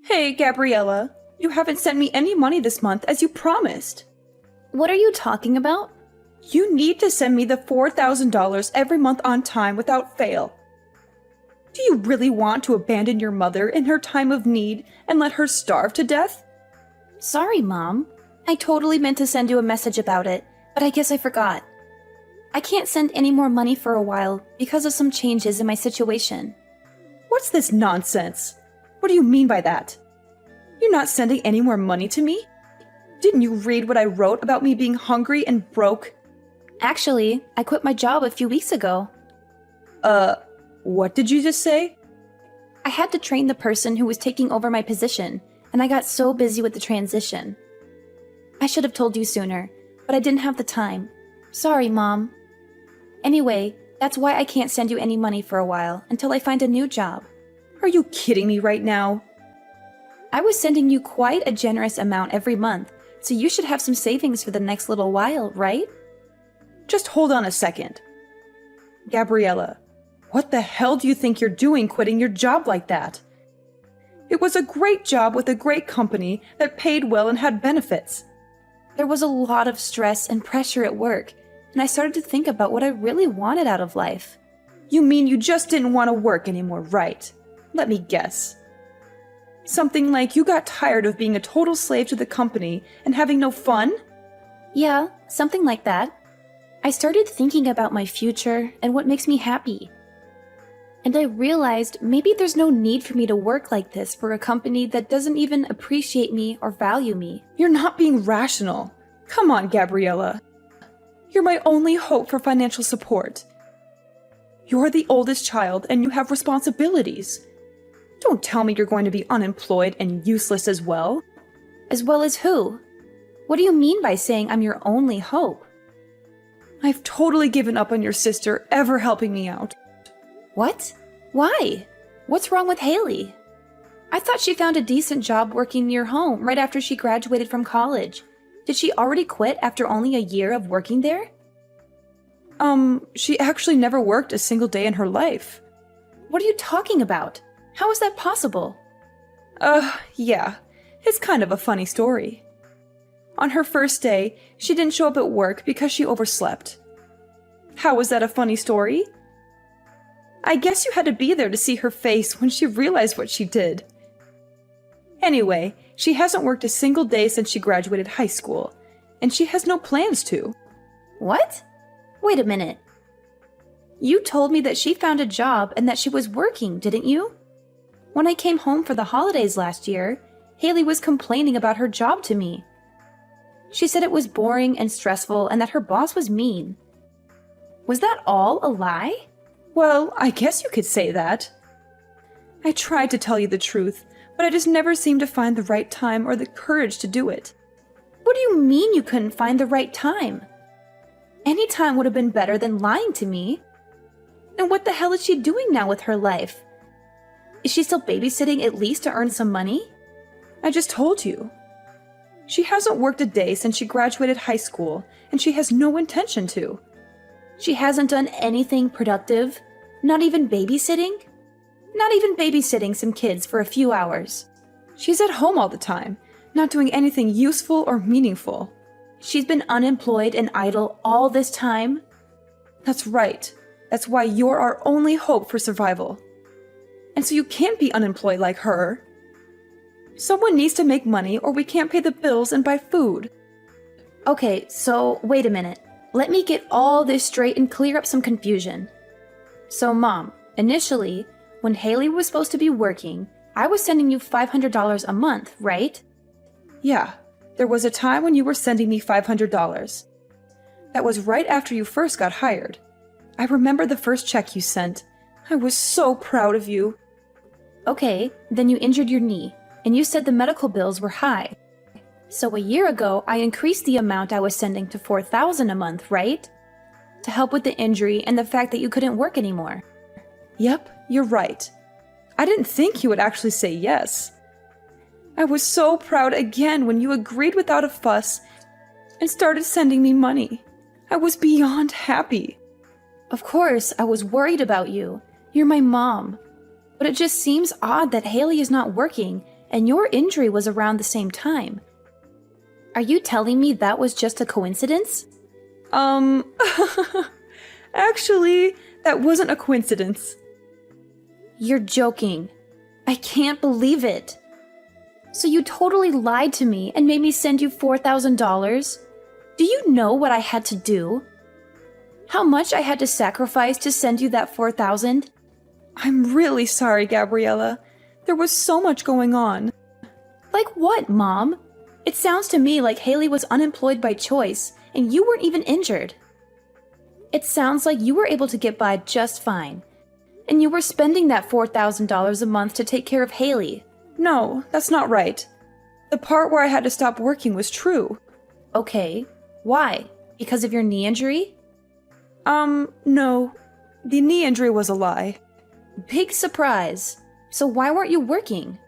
Hey, Gabriella, you haven't sent me any money this month as you promised. What are you talking about? You need to send me the $4,000 every month on time without fail. Do you really want to abandon your mother in her time of need and let her starve to death? Sorry, Mom. I totally meant to send you a message about it, but I guess I forgot. I can't send any more money for a while because of some changes in my situation. What's this nonsense? What do you mean by that? You're not sending any more money to me? Didn't you read what I wrote about me being hungry and broke? Actually, I quit my job a few weeks ago. What did you just say? I had to train the person who was taking over my position, and I got so busy with the transition. I should have told you sooner, but I didn't have the time. Sorry, Mom. Anyway, that's why I can't send you any money for a while until I find a new job. Are you kidding me right now? I was sending you quite a generous amount every month, so you should have some savings for the next little while, right? Just hold on a second. Gabriella, what the hell do you think you're doing quitting your job like that? It was a great job with a great company that paid well and had benefits. There was a lot of stress and pressure at work, and I started to think about what I really wanted out of life. You mean you just didn't want to work anymore, right? Let me guess. Something like you got tired of being a total slave to the company and having no fun? Yeah, something like that. I started thinking about my future and what makes me happy. And I realized maybe there's no need for me to work like this for a company that doesn't even appreciate me or value me. You're not being rational. Come on, Gabriella. You're my only hope for financial support. You're the oldest child and you have responsibilities. Don't tell me you're going to be unemployed and useless as well. As well as who? What do you mean by saying I'm your only hope? I've totally given up on your sister ever helping me out. What? Why? What's wrong with Haley? I thought she found a decent job working near home right after she graduated from college. Did she already quit after only a year of working there? She actually never worked a single day in her life. What are you talking about? How is that possible? Yeah. It's kind of a funny story. On her first day, she didn't show up at work because she overslept. How was that a funny story? I guess you had to be there to see her face when she realized what she did. Anyway, she hasn't worked a single day since she graduated high school, and she has no plans to. What? Wait a minute. You told me that she found a job and that she was working, didn't you? When I came home for the holidays last year, Haley was complaining about her job to me. She said it was boring and stressful and that her boss was mean. Was that all a lie? Well, I guess you could say that. I tried to tell you the truth, but I just never seemed to find the right time or the courage to do it. What do you mean you couldn't find the right time? Any time would have been better than lying to me. And what the hell is she doing now with her life? Is she still babysitting at least to earn some money? I just told you. She hasn't worked a day since she graduated high school, and she has no intention to. She hasn't done anything productive? Not even babysitting? Not even babysitting some kids for a few hours. She's at home all the time, not doing anything useful or meaningful. She's been unemployed and idle all this time? That's right. That's why you're our only hope for survival. And so you can't be unemployed like her. Someone needs to make money or we can't pay the bills and buy food. Okay, so wait a minute. Let me get all this straight and clear up some confusion. So Mom, initially, when Haley was supposed to be working, I was sending you $500 a month, right? Yeah, there was a time when you were sending me $500. That was right after you first got hired. I remember the first check you sent. I was so proud of you. Okay, then you injured your knee, and you said the medical bills were high. So a year ago, I increased the amount I was sending to $4,000 a month, right? To help with the injury and the fact that you couldn't work anymore. Yep, you're right. I didn't think you would actually say yes. I was so proud again when you agreed without a fuss and started sending me money. I was beyond happy. Of course, I was worried about you. You're my mom. But it just seems odd that Haley is not working, and your injury was around the same time. Are you telling me that was just a coincidence? Actually, that wasn't a coincidence. You're joking. I can't believe it. So you totally lied to me and made me send you $4,000? Do you know what I had to do? How much I had to sacrifice to send you that $4,000? I'm really sorry, Gabriella. There was so much going on. Like what, Mom? It sounds to me like Haley was unemployed by choice and you weren't even injured. It sounds like you were able to get by just fine. And you were spending that $4,000 a month to take care of Haley. No, that's not right. The part where I had to stop working was true. Okay, why? Because of your knee injury? No. The knee injury was a lie. Big surprise. So why weren't you working?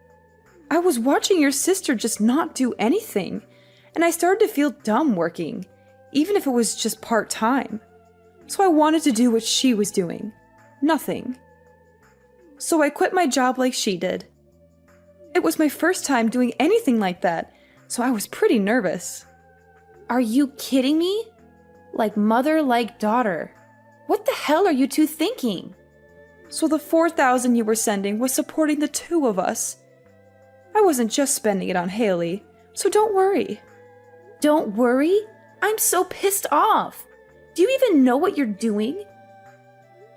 I was watching your sister just not do anything, and I started to feel dumb working, even if it was just part-time. So I wanted to do what she was doing. Nothing. So I quit my job like she did. It was my first time doing anything like that, so I was pretty nervous. Are you kidding me? Like mother, like daughter. What the hell are you two thinking? So the $4,000 you were sending was supporting the two of us. I wasn't just spending it on Haley, so don't worry. Don't worry? I'm so pissed off. Do you even know what you're doing?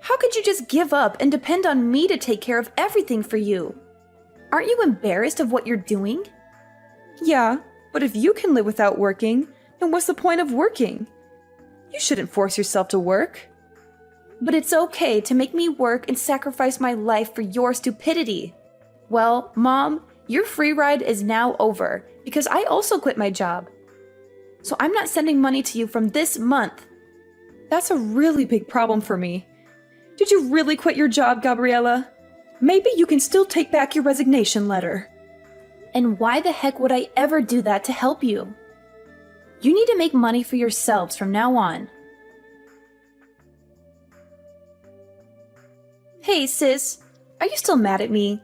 How could you just give up and depend on me to take care of everything for you? Aren't you embarrassed of what you're doing? Yeah, but if you can live without working, then what's the point of working? You shouldn't force yourself to work. But it's okay to make me work and sacrifice my life for your stupidity. Well, Mom, your free ride is now over because I also quit my job. So I'm not sending money to you from this month. That's a really big problem for me. Did you really quit your job, Gabriella? Maybe you can still take back your resignation letter. And why the heck would I ever do that to help you? You need to make money for yourselves from now on. Hey, sis. Are you still mad at me?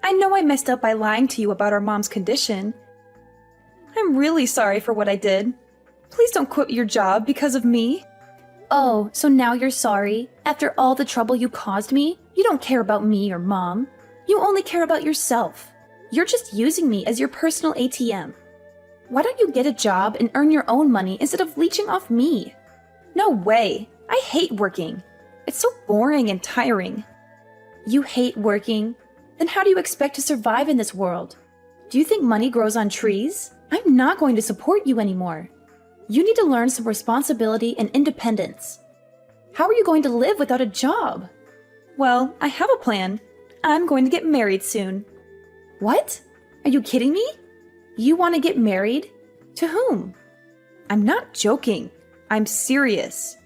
I know I messed up by lying to you about our mom's condition. I'm really sorry for what I did. Please don't quit your job because of me. Oh, so now you're sorry? After all the trouble you caused me? You don't care about me or Mom. You only care about yourself. You're just using me as your personal ATM. Why don't you get a job and earn your own money instead of leeching off me? No way. I hate working. It's so boring and tiring. You hate working? Then how do you expect to survive in this world? Do you think money grows on trees? I'm not going to support you anymore. You need to learn some responsibility and independence. How are you going to live without a job? Well, I have a plan. I'm going to get married soon. What? Are you kidding me? You want to get married? To whom? I'm not joking. I'm serious.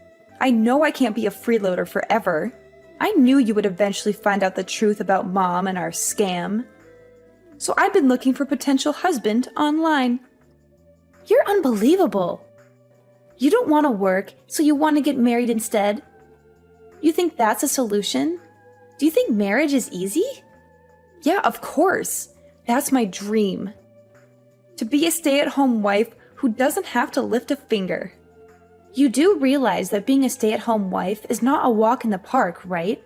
I know I can't be a freeloader forever. I knew you would eventually find out the truth about Mom and our scam. So I've been looking for a potential husband online. You're unbelievable. You don't want to work, so you want to get married instead? You think that's a solution? Do you think marriage is easy? Yeah, of course. That's my dream. To be a stay-at-home wife who doesn't have to lift a finger. You do realize that being a stay-at-home wife is not a walk in the park, right?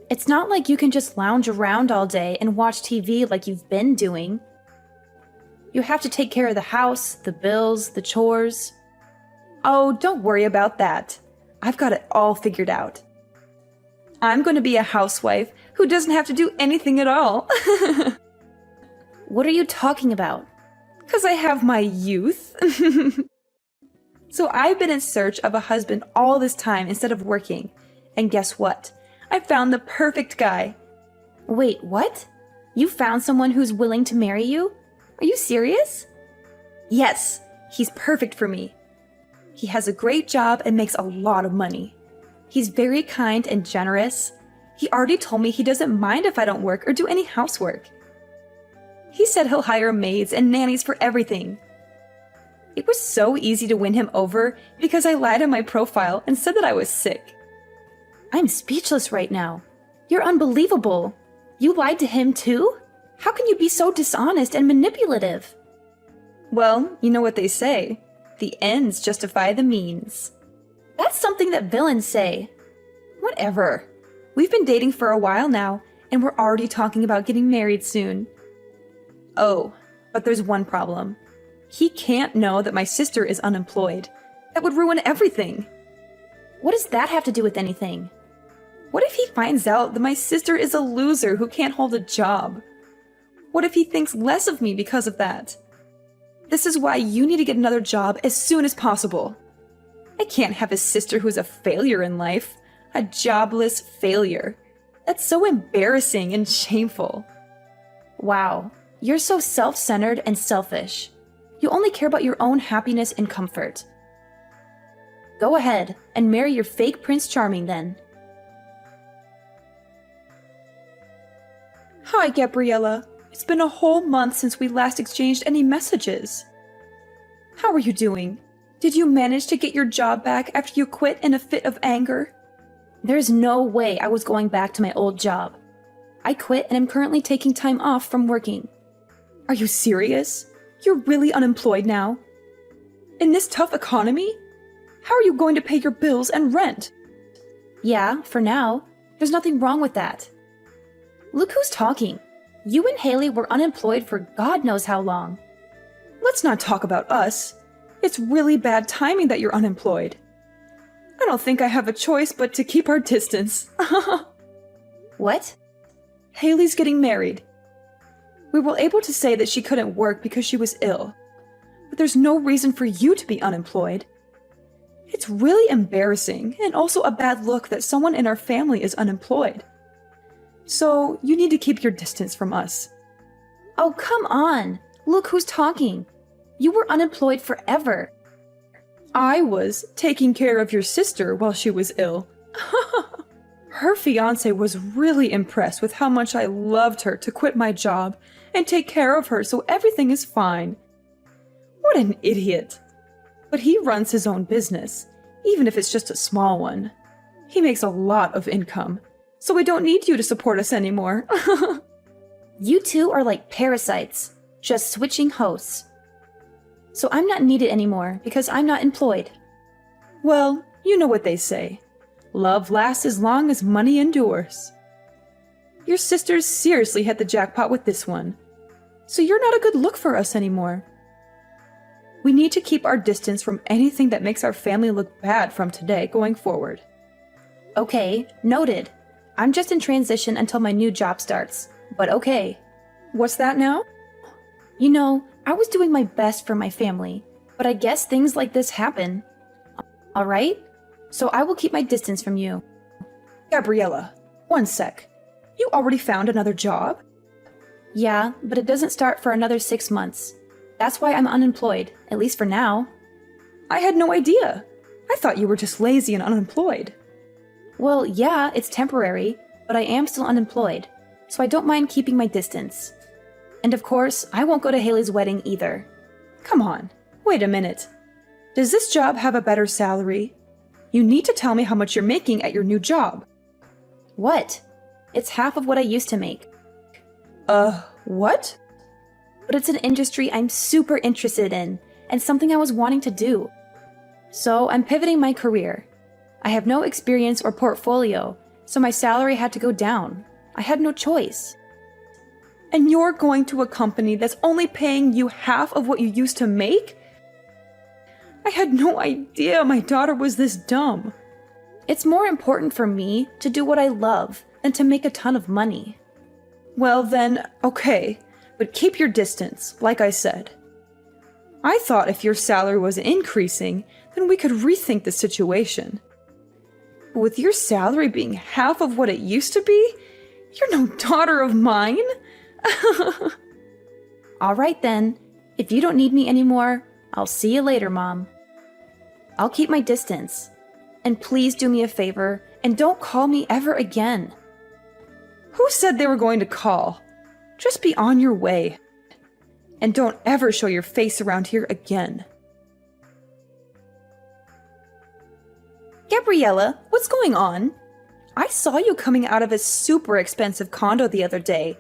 It's not like you can just lounge around all day and watch TV like you've been doing. You have to take care of the house, the bills, the chores. Oh, don't worry about that. I've got it all figured out. I'm going to be a housewife who doesn't have to do anything at all. What are you talking about? 'Cause I have my youth. So I've been in search of a husband all this time instead of working. And guess what? I found the perfect guy. Wait, what? You found someone who's willing to marry you? Are you serious? Yes, he's perfect for me. He has a great job and makes a lot of money. He's very kind and generous. He already told me he doesn't mind if I don't work or do any housework. He said he'll hire maids and nannies for everything. It was so easy to win him over because I lied on my profile and said that I was sick. I'm speechless right now. You're unbelievable. You lied to him too? How can you be so dishonest and manipulative? Well, you know what they say. The ends justify the means. That's something that villains say. Whatever. We've been dating for a while now, and we're already talking about getting married soon. Oh, but there's one problem. He can't know that my sister is unemployed. That would ruin everything. What does that have to do with anything? What if he finds out that my sister is a loser who can't hold a job? What if he thinks less of me because of that? This is why you need to get another job as soon as possible. I can't have a sister who's a failure in life. A jobless failure. That's so embarrassing and shameful. Wow, you're so self-centered and selfish. You only care about your own happiness and comfort. Go ahead and marry your fake Prince Charming then. Hi, Gabriella. It's been a whole month since we last exchanged any messages. How are you doing? Did you manage to get your job back after you quit in a fit of anger? There's no way I was going back to my old job. I quit and I'm currently taking time off from working. Are you serious? You're really unemployed now? In this tough economy? How are you going to pay your bills and rent? Yeah, for now. There's nothing wrong with that. Look who's talking. You and Haley were unemployed for God knows how long. Let's not talk about us. It's really bad timing that you're unemployed. I don't think I have a choice but to keep our distance. What? Haley's getting married. We were able to say that she couldn't work because she was ill. But there's no reason for you to be unemployed. It's really embarrassing and also a bad look that someone in our family is unemployed. So you need to keep your distance from us. Oh, come on. Look who's talking. You were unemployed forever. I was taking care of your sister while she was ill. Her fiancé was really impressed with how much I loved her to quit my job and take care of her so everything is fine. What an idiot. But he runs his own business, even if it's just a small one. He makes a lot of income, so we don't need you to support us anymore. You two are like parasites, just switching hosts. So I'm not needed anymore because I'm not employed. Well, you know what they say. Love lasts as long as money endures. Your sisters seriously hit the jackpot with this one. So you're not a good look for us anymore. We need to keep our distance from anything that makes our family look bad from today going forward. Okay, noted. I'm just in transition until my new job starts, but okay. What's that now? You know, I was doing my best for my family, but I guess things like this happen. All right? So I will keep my distance from you. Gabriella, one sec. You already found another job? Yeah, but it doesn't start for another 6 months. That's why I'm unemployed, at least for now. I had no idea. I thought you were just lazy and unemployed. Well, yeah, it's temporary, but I am still unemployed, so I don't mind keeping my distance. And of course, I won't go to Haley's wedding either. Come on, wait a minute. Does this job have a better salary? You need to tell me how much you're making at your new job. What? It's half of what I used to make. What? But it's an industry I'm super interested in, and something I was wanting to do. So I'm pivoting my career. I have no experience or portfolio, so my salary had to go down. I had no choice. And you're going to a company that's only paying you half of what you used to make? I had no idea my daughter was this dumb. It's more important for me to do what I love than to make a ton of money. Well then, okay, but keep your distance, like I said. I thought if your salary was increasing, then we could rethink the situation. But with your salary being half of what it used to be, you're no daughter of mine. All right then, if you don't need me anymore, I'll see you later, Mom. I'll keep my distance. And please do me a favor and don't call me ever again. Who said they were going to call? Just be on your way. And don't ever show your face around here again. Gabriella, what's going on? I saw you coming out of a super expensive condo the other day.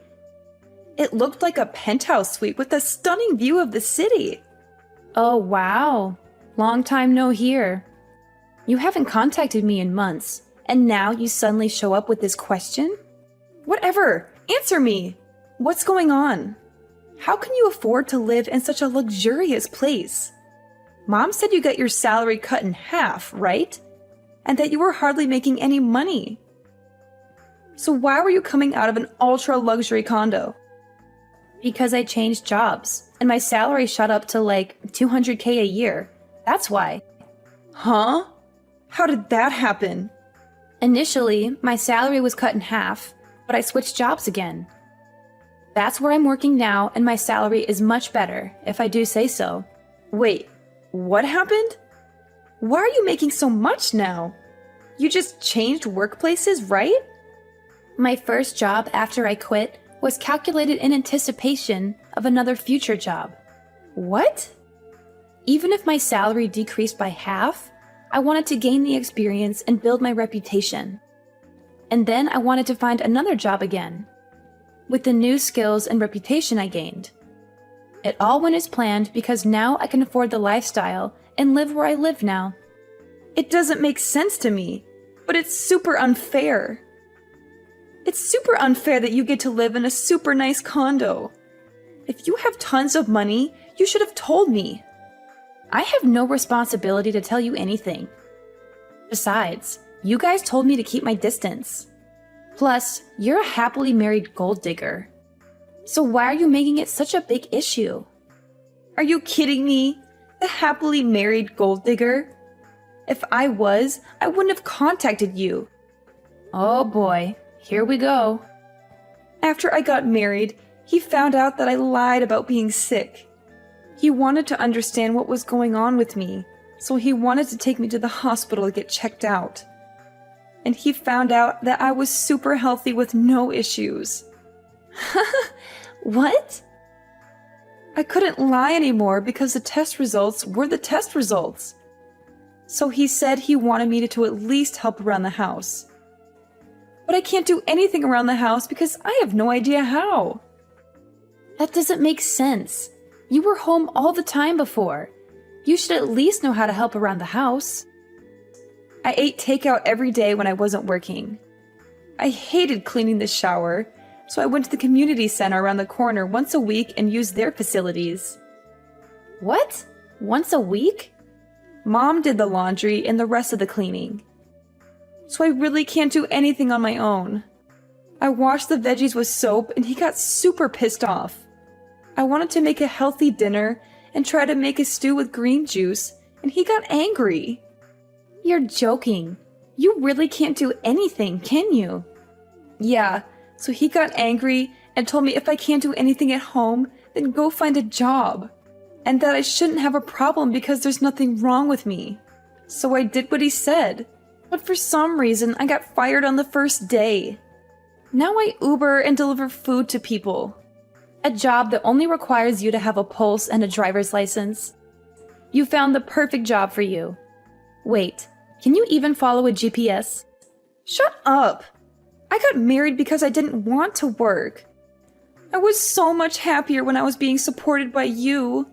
It looked like a penthouse suite with a stunning view of the city. Oh, wow. Long time no hear. You haven't contacted me in months, and now you suddenly show up with this question? Whatever, answer me. What's going on? How can you afford to live in such a luxurious place? Mom said you got your salary cut in half, right? And that you were hardly making any money. So why were you coming out of an ultra-luxury condo? Because I changed jobs, and my salary shot up to like $200K a year. That's why. Huh? How did that happen? Initially, my salary was cut in half, but I switched jobs again. That's where I'm working now, and my salary is much better, if I do say so. Wait, what happened? Why are you making so much now? You just changed workplaces, right? My first job after I quit was calculated in anticipation of another future job. What? Even if my salary decreased by half, I wanted to gain the experience and build my reputation. And then I wanted to find another job again, with the new skills and reputation I gained. It all went as planned because now I can afford the lifestyle and live where I live now. It doesn't make sense to me, but it's super unfair. It's super unfair that you get to live in a super nice condo. If you have tons of money, you should have told me. I have no responsibility to tell you anything. Besides, you guys told me to keep my distance. Plus, you're a happily married gold digger. So why are you making it such a big issue? Are you kidding me? The happily married gold digger? If I was, I wouldn't have contacted you. Oh boy, here we go. After I got married, he found out that I lied about being sick. He wanted to understand what was going on with me, so he wanted to take me to the hospital to get checked out. And he found out that I was super healthy with no issues. What? I couldn't lie anymore because the test results were the test results. So he said he wanted me to at least help around the house. But I can't do anything around the house because I have no idea how. That doesn't make sense. You were home all the time before. You should at least know how to help around the house. I ate takeout every day when I wasn't working. I hated cleaning the shower, so I went to the community center around the corner once a week and used their facilities. What? Once a week? Mom did the laundry and the rest of the cleaning. So I really can't do anything on my own. I washed the veggies with soap and he got super pissed off. I wanted to make a healthy dinner and try to make a stew with green juice, and he got angry. You're joking. You really can't do anything, can you? Yeah, so he got angry and told me if I can't do anything at home, then go find a job. And that I shouldn't have a problem because there's nothing wrong with me. So I did what he said. But for some reason, I got fired on the first day. Now I Uber and deliver food to people. A job that only requires you to have a pulse and a driver's license. You found the perfect job for you. Wait, can you even follow a GPS? Shut up! I got married because I didn't want to work. I was so much happier when I was being supported by you.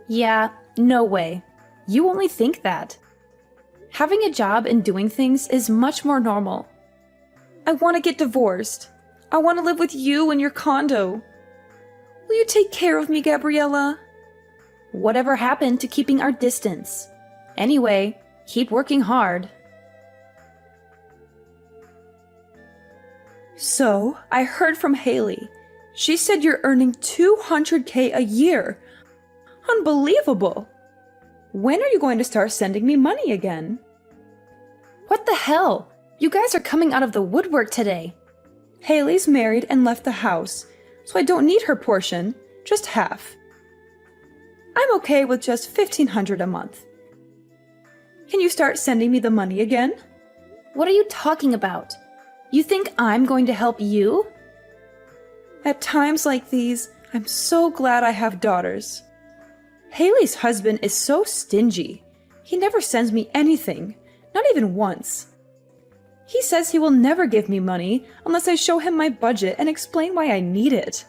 Yeah, no way. You only think that. Having a job and doing things is much more normal. I want to get divorced. I want to live with you in your condo. Will you take care of me, Gabriella? Whatever happened to keeping our distance? Anyway, keep working hard. So, I heard from Haley. She said you're earning $200K a year. Unbelievable! When are you going to start sending me money again? What the hell? You guys are coming out of the woodwork today. Haley's married and left the house, so I don't need her portion, just half. I'm okay with just $1,500 a month. Can you start sending me the money again? What are you talking about? You think I'm going to help you? At times like these, I'm so glad I have daughters. Haley's husband is so stingy. He never sends me anything, not even once. He says he will never give me money unless I show him my budget and explain why I need it.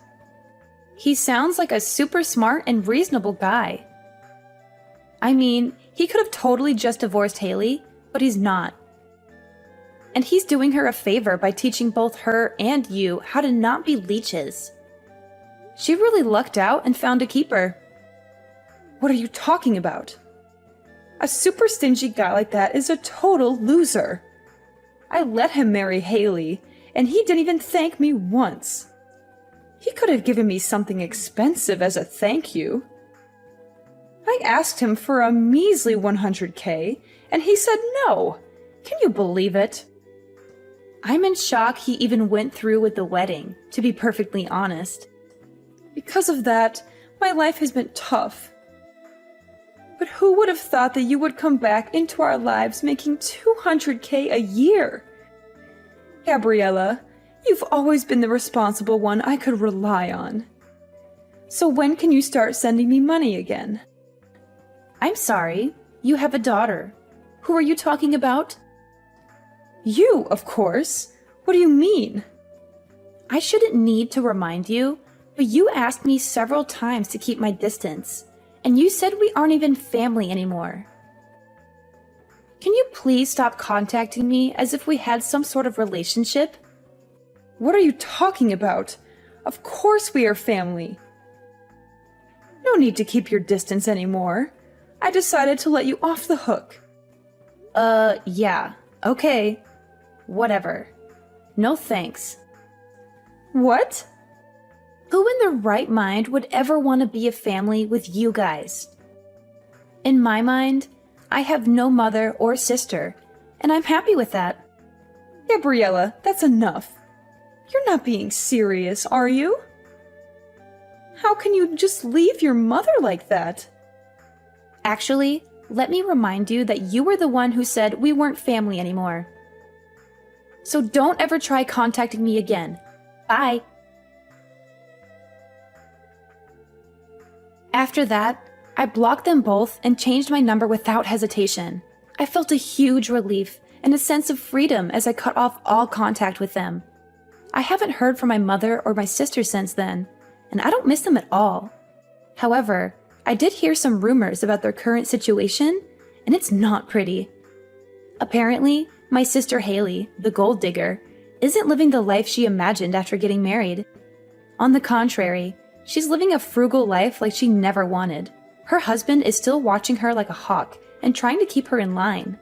He sounds like a super smart and reasonable guy. I mean, he could have totally just divorced Haley, but he's not. And he's doing her a favor by teaching both her and you how to not be leeches. She really lucked out and found a keeper. What are you talking about? A super stingy guy like that is a total loser. I let him marry Haley, and he didn't even thank me once. He could have given me something expensive as a thank you. I asked him for a measly $100K, and he said no. Can you believe it? I'm in shock he even went through with the wedding, to be perfectly honest. Because of that, my life has been tough. But who would have thought that you would come back into our lives making $200K a year? Gabriella, you've always been the responsible one I could rely on. So when can you start sending me money again? I'm sorry, you have a daughter. Who are you talking about? You, of course. What do you mean? I shouldn't need to remind you, but you asked me several times to keep my distance, and you said we aren't even family anymore. Can you please stop contacting me as if we had some sort of relationship? What are you talking about? Of course we are family. No need to keep your distance anymore. I decided to let you off the hook. Yeah. Okay. Whatever. No thanks. What? Who in their right mind would ever want to be a family with you guys? In my mind, I have no mother or sister, and I'm happy with that. Gabriella, that's enough. You're not being serious, are you? How can you just leave your mother like that? Actually, let me remind you that you were the one who said we weren't family anymore. So don't ever try contacting me again. Bye. After that, I blocked them both and changed my number without hesitation. I felt a huge relief and a sense of freedom as I cut off all contact with them. I haven't heard from my mother or my sister since then, and I don't miss them at all. However, I did hear some rumors about their current situation, and it's not pretty. Apparently, my sister Haley, the gold digger, isn't living the life she imagined after getting married. On the contrary, she's living a frugal life like she never wanted. Her husband is still watching her like a hawk and trying to keep her in line.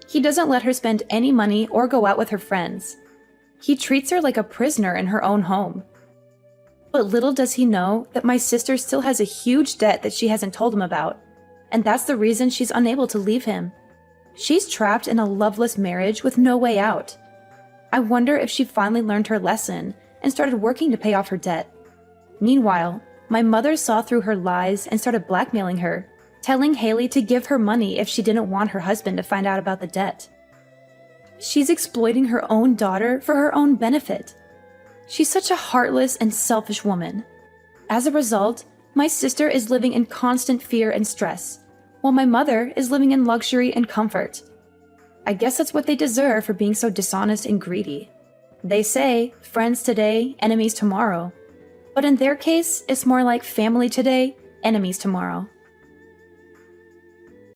He doesn't let her spend any money or go out with her friends. He treats her like a prisoner in her own home. But little does he know that my sister still has a huge debt that she hasn't told him about, and that's the reason she's unable to leave him. She's trapped in a loveless marriage with no way out. I wonder if she finally learned her lesson and started working to pay off her debt. Meanwhile, my mother saw through her lies and started blackmailing her, telling Haley to give her money if she didn't want her husband to find out about the debt. She's exploiting her own daughter for her own benefit. She's such a heartless and selfish woman. As a result, my sister is living in constant fear and stress, while my mother is living in luxury and comfort. I guess that's what they deserve for being so dishonest and greedy. They say, friends today, enemies tomorrow. But in their case, it's more like family today, enemies tomorrow.